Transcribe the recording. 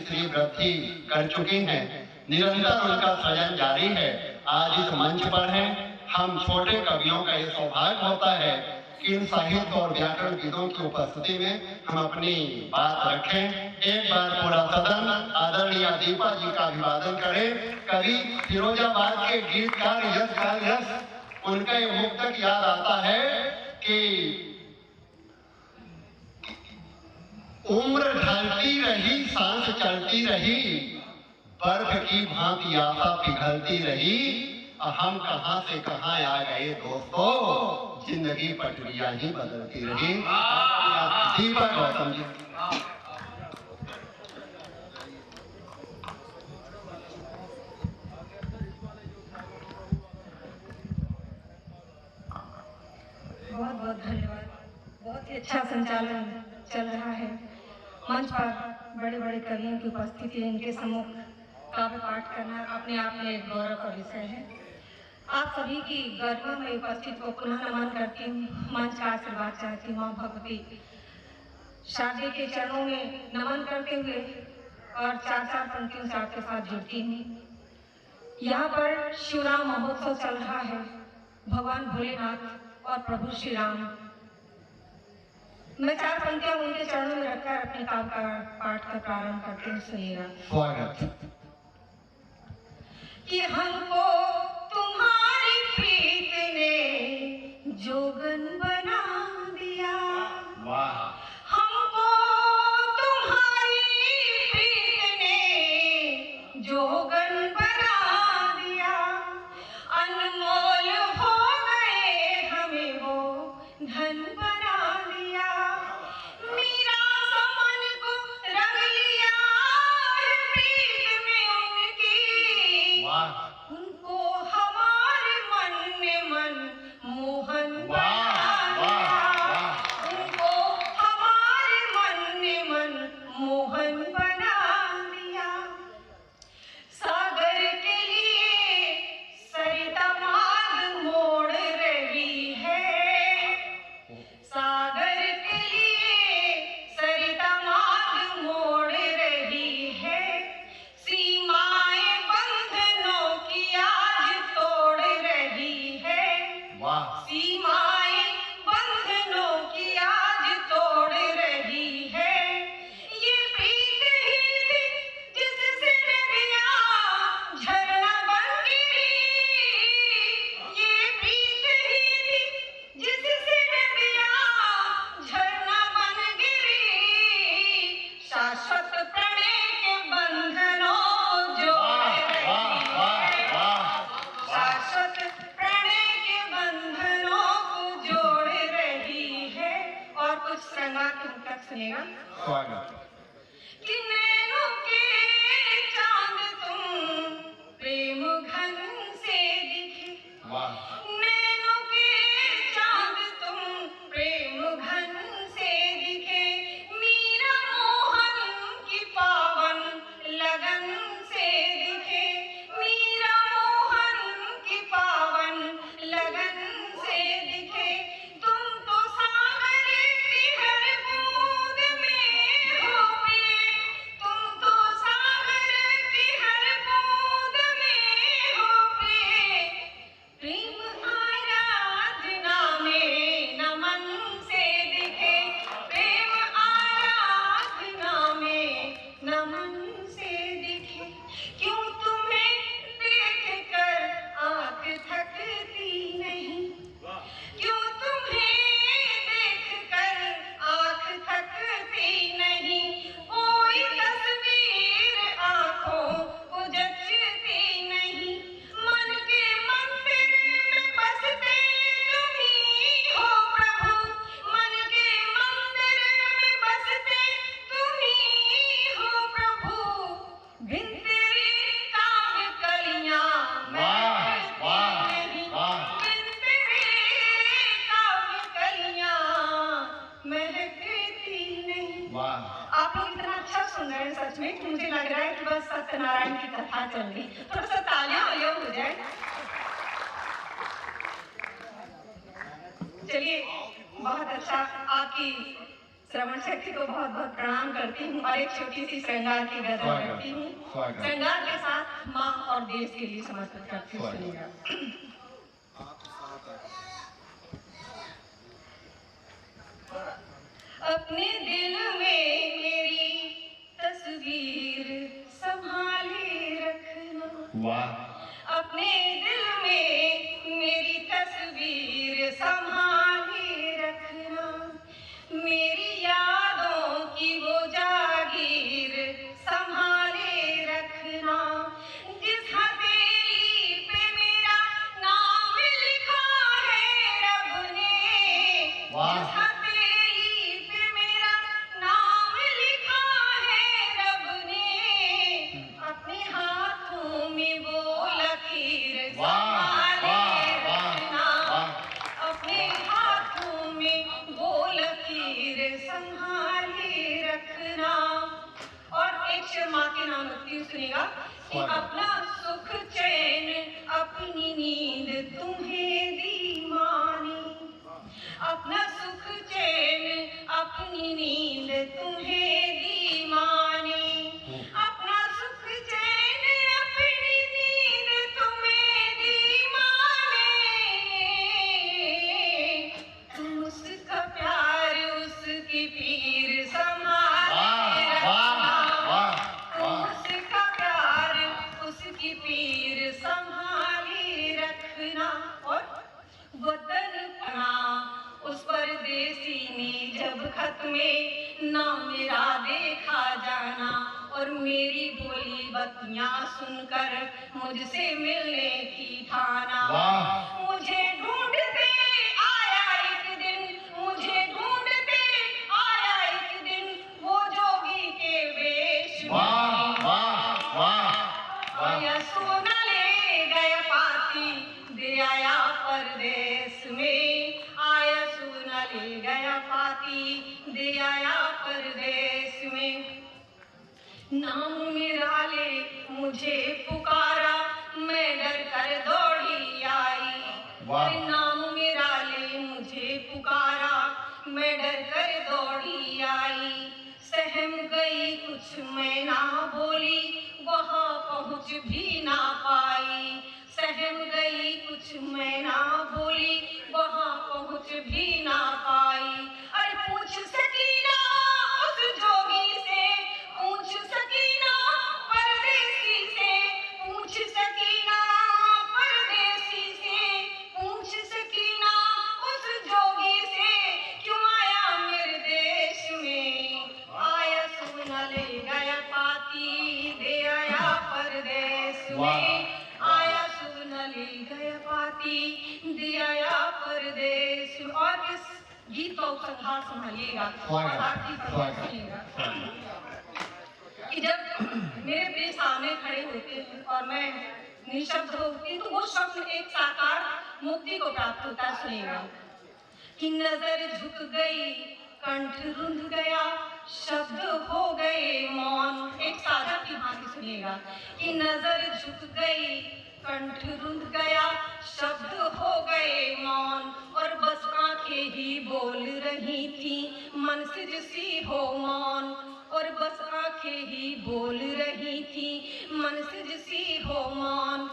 तीसरी वृद्धि कर चुकी हैं। निरंतर उनका सृजन जारी है। आज इस मंच पर हैं हम छोटे कवियों का ये सौभाग्य होता है कि इन साहित्य और व्याकरण विदों की उपस्थिति में हम अपनी बात रखें। एक बार पूरा सदन आदरणीय दीपा जी का अभिवादन करे। कवि फिरोजाबाद के गीतकार यश उनका ये मुक्तक याद आता है कि उम्र ढलती रही, सांस चलती रही, बर्फ की भांति आशा पिघलती रही, हम कहां से कहां आ गए दोस्तों, जिंदगी पटरियां ही बदलती रही। दीपक गौतम जी। बहुत बहुत धन्यवाद। बहुत ही अच्छा संचालन चल रहा है। मंच पर बड़े बड़े कवियों की उपस्थिति है, इनके सम्मुख काव्य पाठ करना अपने आप में एक गौरव का विषय है। आप सभी की गरिमा में उपस्थित को पुनः नमन करती हूँ। मंच का आशीर्वाद चाहती हूँ। माँ भगवती शारदे के चरणों में नमन करते हुए और चार चार पंक्तियों से आपके साथ जुड़ती हूँ। यहाँ पर शिवराम महोत्सव चल रहा है। भगवान भोलेनाथ और प्रभु श्री राम, मैं चार पंक्तियां उनके चरणों में रखकर अपने काव्य का पाठ का प्रारंभ करती हूँ। सुनिएगा। स्वागत। कि हमको तुम्हारी प्रीत ने जोगन बना दिया। वाह। हमको तुम्हारी प्रीत ने जोगन बना दिया। अनमोल हो गए हमें वो धन बना दिया। मेरा समन को रंग लिया है प्रीत में उनकी। उनको हमारे मन में मन मोहन बना दिया। उनको हमारे मन में मन मोहन बना दिया। सागर के लिए सरिता मार्ग मोड़ रही है। सागर के लिए सरिता मार्ग मोड़ रही है। सीमाएं बंधनों की आज तोड़ रही है। सीमाएं बंधनों की आज तोड़ रही है। ये प्रीत ही थी जिससे नदियां झरना बन गिरी। ये प्रीत ही थी जिससे नदियां झरना बन गिरी। शाश्वत प्रणय के बंधनों को जोड़ रही है। शाश्वत प्रणय के बंधनों को जोड़ रही है। और कुछ श्रृंगार के मुक्तक सुनेगा। स्वागत। कि नैनों के चांद तुम प्रेम घन से दिखे। नैनों के चांद तुम प्रेम घन से दिखे। मीरा मोहन की पावन लगन से दिखे। मीरा मोहन की पावन लगन से दिखे। तुम तो सागर की हर बूंद में हो प्रिय। तुम तो सागर की हर बूंद में हो प्रिय। प्रेम आराधना में नमन से दिखे। प्रेम आराधना में नमन से दिखे। क्यों तुम्हें देख कर आंख थकती नहीं। क्यों तुम्हें देख कर आंख थकती नहीं। कोई तस्वीर आंखों को जचती नहीं। मन के मंदिर में बसते तुम ही हो प्रभु। मन के मंदिर में बसते तुम ही हो प्रभु। बिन तेरे काव्य कलियां महकती नहीं। बिन तेरे काव्य कलियां महकती नहीं। आप लोग इतना अच्छा सुन रहे हैं सच में कि मुझे लग रहा है कि बस सत्यनारायण की कथा चल रही। थोड़ा सा तालियां हो जाए। चलिए, बहुत अच्छा आपकी श्रवण शक्ति को बहुत बहुत प्रणाम करती हूँ और एक छोटी सी श्रृंगार की गजल करती हूँ। श्रृंगार के साथ माँ और देश के लिए समर्पित करती हूँ। सुनिएगा। अपने दिल में मेरी तस्वीर संभाले रखना। वाह। अपने दिल में मेरी तस्वीर संभाले रखना। मेरी यादों की वो जागीर संभाले रखना। जिस हथेली पे मेरा नाम लिखा है रब ने। जिस हथेली पे मेरा नाम लिखा है रब ने। अपने हाथों में वो लकीर संभाले रखना। अपने हाथों में वो लकीर संभाले रखना। और एक शेर माँ के नाम रखती हूँ। सुनिएगा कि अपना सुख चैन अपनी नींद तुम्हें दी माँ ने। अपना सुख चैन अपनी नींद तुम्हें दी माँ ने। अपना सुख चैन अपनी नींद तुम्हें दी माँ ने। तुम उसका प्यार उसकी पीर संभाले रखना। तुम उसका प्यार उसकी पीर संभाले रखना। और वतन पना उस परदेसी ने जब खत में नाम मेरा देखा जाना। और मेरी बोली बत्तियां सुनकर मुझसे मिलने की ठाना। मुझे ढूंढते आया एक दिन। मुझे ढूंढते आया एक दिन वो जोगी के वेश में। और सोना ले गया पाती दे आया परदेश में। आया सोना ले गया पाती दे आया परदेश में। नाम मेरा ले मुझे पुकारा मैं डर कर दौड़ी आई। नाम मेरा ले मुझे पुकारा मैं डर कर दौड़ी आई। सहम गई कुछ मैं ना बोली वहाँ पहुँच भी ना पाई। सहम गई कुछ मैं ना बोली वहाँ पहुँच भी ना पाई। अरे पूछ सकीना उस जोगी से। पूछ सकीना परदेसी से। पूछ सकीना परदेसी से। पूछ सकीना उस जोगी से क्यों आया मेरे देश में। आया सोना ले गया पाती दे आया परदेश में। आया सोना ले गया पाती दे आया परदेश। और इस गीत का उपसंहार संभालिएगा और आखिरी सुनिएगा कि जब मेरे प्रिय सामने खड़े होते हैं और मैं निशब्द होती हूँ तो वो शब्द एक साकार मुक्ति को प्राप्त होता है। सुनिएगा कि नजर झुक गई कंठ रुंध गया शब्द हो गए मौन। एक साधक की भांति सुनिएगा कि नजर झुक गई कंठ रुंध गया शब्द हो गए मौन। और बस आंखें ही बोल रही थी मन सिज सी हो मौन। और बस आंखें ही बोल रही थी मन सिज सी हो मौन।